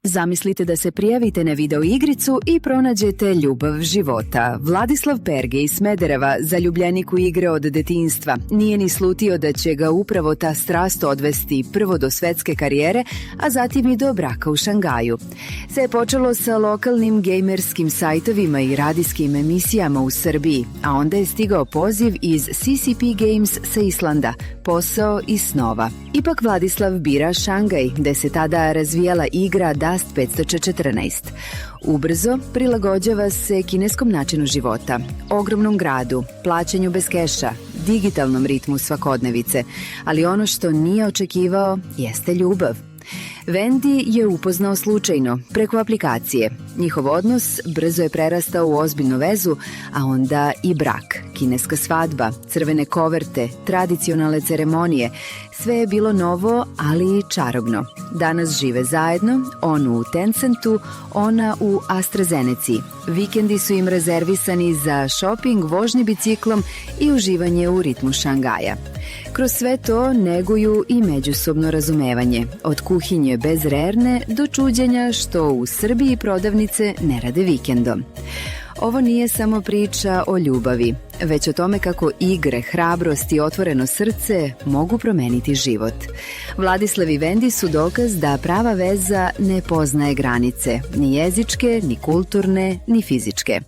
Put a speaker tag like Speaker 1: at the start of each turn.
Speaker 1: Zamislite da se prijavite na video igricu i pronađete ljubav života. Vladislav Perge iz Smedereva, zaljubljenik u igre od detinjstva, nije ni slutio da će ga upravo ta strast odvesti prvo do svetske karijere, a zatim i do braka u Šangaju. Sve je počelo sa lokalnim gejmerskim sajtovima i radijskim emisijama u Srbiji, a onda je stigao poziv iz CCP Games sa Islanda, posao iz snova. Ipak Vladislav bira Šangaj, gde se tada razvijala igra Dust 514. Ubrzo prilagođava se kineskom načinu života, ogromnom gradu, plaćanju bez keša, digitalnom ritmu svakodnevice, ali ono što nije očekivao jeste ljubav. Wendy je upoznao slučajno, preko aplikacije. Njihov odnos brzo je prerastao u ozbiljnu vezu, a onda i brak, kineska svadba, crvene koverte, tradicionalne ceremonije. Sve je bilo novo, ali i čarobno. Danas žive zajedno, on u Tencentu, ona u AstraZeneci. Vikendi su im rezervisani za šoping, vožnje biciklom i uživanje u ritmu Šangaja. Kroz sve to neguju i međusobno razumevanje, od kuhinje bez rerne do čuđenja što u Srbiji prodavnice ne rade vikendom. Ovo nije samo priča o ljubavi, već o tome kako igre, hrabrost i otvoreno srce mogu promeniti život. Vladislav i Wendy su dokaz da prava veza ne poznaje granice, ni jezičke, ni kulturne, ni fizičke.